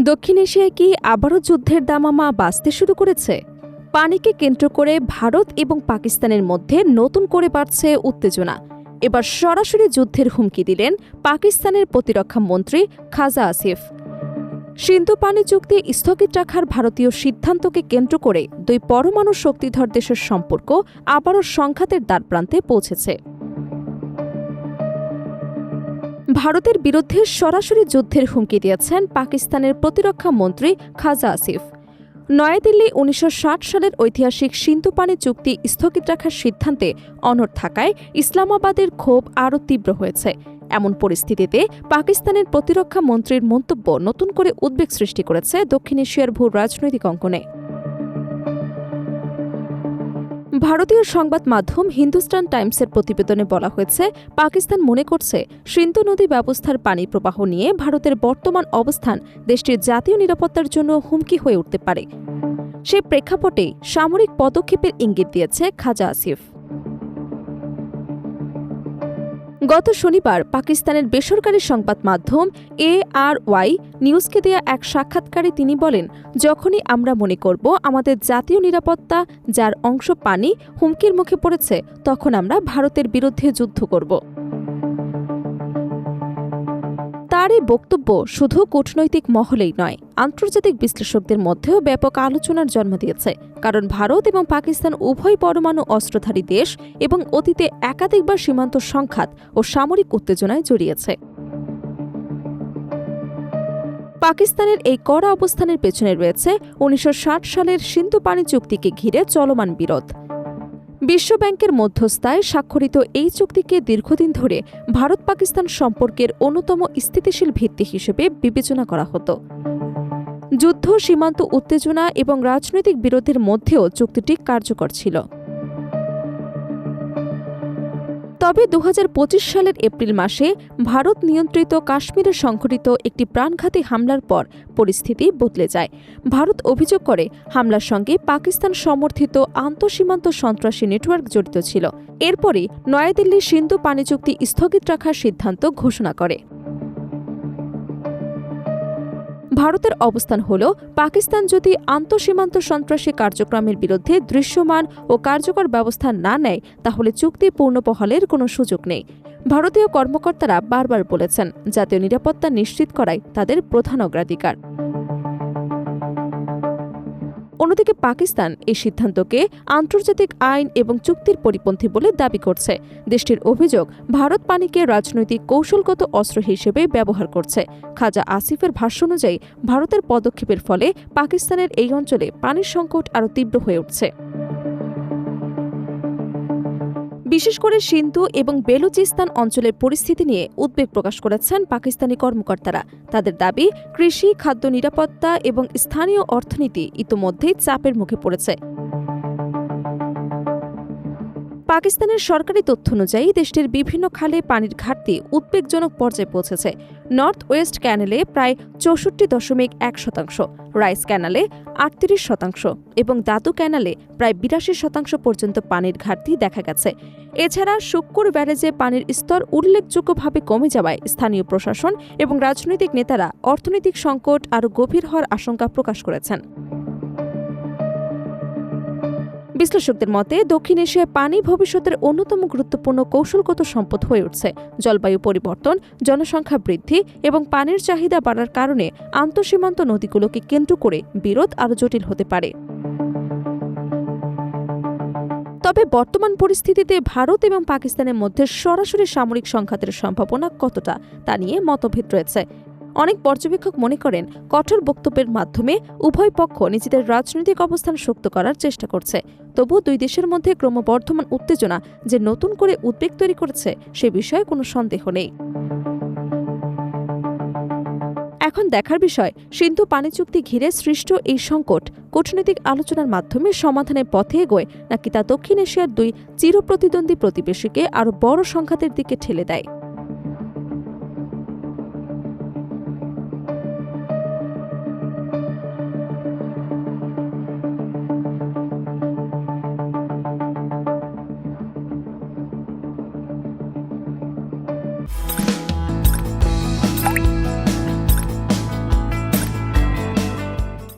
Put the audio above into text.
দক্ষিণ এশিয়ায় কি আবারও যুদ্ধের দামামা বাজতে শুরু করেছে? পানিকে কেন্দ্র করে ভারত এবং পাকিস্তানের মধ্যে নতুন করে বাড়ছে উত্তেজনা। এবার সরাসরি যুদ্ধের হুমকি দিলেন পাকিস্তানের প্রতিরক্ষা মন্ত্রী খাজা আসিফ। সিন্ধু পানি চুক্তি স্থগিত রাখার ভারতীয় সিদ্ধান্তকে কেন্দ্র করে দুই পরমাণু শক্তিধর দেশের সম্পর্ক আবারও সংঘাতের দ্বারপ্রান্তে পৌঁছেছে। ভারতের বিরুদ্ধে সরাসরি যুদ্ধের হুমকি দিয়েছেন পাকিস্তানের প্রতিরক্ষা মন্ত্রী খাজা আসিফ। নয়াদিল্লি ১৯৬০ সালের ঐতিহাসিক সিন্ধু পানি চুক্তি স্থগিত রাখার সিদ্ধান্তে অনড় থাকায় ইসলামাবাদের ক্ষোভ আরও তীব্র হয়েছে। এমন পরিস্থিতিতে পাকিস্তানের প্রতিরক্ষা মন্ত্রীর মন্তব্য নতুন করে উদ্বেগ সৃষ্টি করেছে দক্ষিণ এশিয়ার ভূ রাজনৈতিক অঙ্গনে। ভারতীয় সংবাদ মাধ্যম হিন্দুস্তান টাইমসের প্রতিবেদনে বলা হয়েছে, পাকিস্তান মনে করছে সিন্ধু নদী ব্যবস্থার পানি প্রবাহ নিয়ে ভারতের বর্তমান অবস্থান দেশটির জাতীয় নিরাপত্তার জন্য হুমকি হয়ে উঠতে পারে। সে প্রেক্ষাপটেই সামরিক পদক্ষেপের ইঙ্গিত দিয়েছে খাজা আসিফ। গত শনিবার পাকিস্তানের বেসরকারি সংবাদ মাধ্যম ARY নিউজকে দেয়া এক সাক্ষাৎকারে তিনি বলেন, যখনই আমরা মনে করব আমাদের জাতীয় নিরাপত্তা, যার অংশ পানি, হুমকির মুখে পড়েছে, তখন আমরা ভারতের বিরুদ্ধে যুদ্ধ করব। তার এই বক্তব্য শুধু কূটনৈতিক মহলেই নয়, আন্তর্জাতিক বিশ্লেষকদের মধ্যেও ব্যাপক আলোচনার জন্ম দিয়েছে। কারণ ভারত এবং পাকিস্তান উভয় পরমাণু অস্ত্রধারী দেশ এবং অতীতে একাধিকবার সীমান্ত সংঘাত ও সামরিক উত্তেজনায় জড়িয়েছে। পাকিস্তানের এই কড়া অবস্থানের পেছনে রয়েছে ১৯৬০ সালের সিন্ধু পানি চুক্তিকে ঘিরে চলমান বিরোধ। বিশ্বব্যাংকের মধ্যস্থায় স্বাক্ষরিত এই চুক্তিকে দীর্ঘদিন ধরে ভারত পাকিস্তান সম্পর্কের অন্যতম স্থিতিশীল ভিত্তি হিসেবে বিবেচনা করা হতো। যুদ্ধ, সীমান্ত উত্তেজনা এবং রাজনৈতিক বিরোধের মধ্যেও চুক্তিটি কার্যকর ছিল। তবে ২০২৫ সালের এপ্রিল মাসে ভারত নিয়ন্ত্রিত কাশ্মীরে সংঘটিত একটি প্রাণঘাতী হামলার পর পরিস্থিতি বদলে যায়। ভারত অভিযোগ করে হামলার সঙ্গে পাকিস্তান সমর্থিত আন্তঃসীমান্ত সন্ত্রাসী নেটওয়ার্ক জড়িত ছিল। এরপরই নয়াদিল্লি সিন্ধু পানি চুক্তি স্থগিত রাখার সিদ্ধান্ত ঘোষণা করে। ভারতের অবস্থান হল, পাকিস্তান যদি আন্তঃসীমান্ত সন্ত্রাসী কার্যক্রমের বিরুদ্ধে দৃশ্যমান ও কার্যকর ব্যবস্থা না নেয়, তাহলে চুক্তি পূর্ণবহালের কোনো সুযোগ নেই। ভারতীয় কর্মকর্তারা বারবার বলেছেন, জাতীয় নিরাপত্তা নিশ্চিত করাই তাদের প্রধান অগ্রাধিকার। অন্যদিকে পাকিস্তান এই সিদ্ধান্তকে আন্তর্জাতিক আইন এবং চুক্তির পরিপন্থী বলে দাবি করছে। দেশটির অভিযোগ, ভারত পানিকে রাজনৈতিক কৌশলগত অস্ত্র হিসেবে ব্যবহার করছে। খাজা আসিফের ভাষ্য অনুযায়ী, ভারতের পদক্ষেপের ফলে পাকিস্তানের এই অঞ্চলে পানির সংকট আরও তীব্র হয়ে উঠছে। বিশেষ করে সিন্ধু এবং বেলুচিস্তান অঞ্চলের পরিস্থিতি নিয়ে উদ্বেগ প্রকাশ করেছেন পাকিস্তানি কর্মকর্তারা। তাদের দাবি, কৃষি, খাদ্য নিরাপত্তা এবং স্থানীয় অর্থনীতি ইতোমধ্যেই চাপের মুখে পড়েছে। পাকিস্তানের সরকারি তথ্য অনুযায়ী দেশটির বিভিন্ন খালে পানির ঘাটতি উদ্বেগজনক পর্যায়ে পৌঁছেছে। নর্থ ওয়েস্ট ক্যানেলে প্রায় ৬৪.১%, রাইস ক্যানালে ৩৮% এবং দাদু ক্যানালে প্রায় ৮২% পর্যন্ত পানির ঘাটতি দেখা গেছে। এছাড়া শুক্কুর ব্যারেজে পানির স্তর উল্লেখযোগ্যভাবে কমে যাওয়ায় স্থানীয় প্রশাসন এবং রাজনৈতিক নেতারা অর্থনৈতিক সংকট আরও গভীর হওয়ার আশঙ্কা প্রকাশ করেছেন। বিশ্লেষকদের মতে, দক্ষিণ এশিয়ায় পানি ভবিষ্যতের অন্যতম গুরুত্বপূর্ণ কৌশলগত সম্পদ হয়ে উঠছে। জলবায়ু পরিবর্তন, জনসংখ্যা বৃদ্ধি এবং পানির চাহিদা বাড়ার কারণে আন্তঃসীমান্ত নদীগুলোকে কেন্দ্র করে বিরোধ আরও জটিল হতে পারে। তবে বর্তমান পরিস্থিতিতে ভারত এবং পাকিস্তানের মধ্যে সরাসরি সামরিক সংঘাতের সম্ভাবনা কতটা, তা নিয়ে মতভেদ রয়েছে। অনেক পর্যবেক্ষক মনে করেন, কঠোর বক্তব্যের মাধ্যমে উভয় পক্ষ নিজেদের রাজনৈতিক অবস্থান শক্ত করার চেষ্টা করছে। তবু দুই দেশের মধ্যে ক্রমবর্ধমান উত্তেজনা যে নতুন করে উদ্বেগ তৈরি করেছে, সে বিষয়ে কোনো সন্দেহ নেই। এখন দেখার বিষয়, সিন্ধু পানি চুক্তি ঘিরে সৃষ্ট এই সংকট কূটনৈতিক আলোচনার মাধ্যমে সমাধানের পথে এগোয়, নাকি তা দক্ষিণ এশিয়ার দুই চিরপ্রতিদ্বন্দ্বী প্রতিবেশীকে আরও বড় সংঘাতের দিকে ঠেলে দেয়।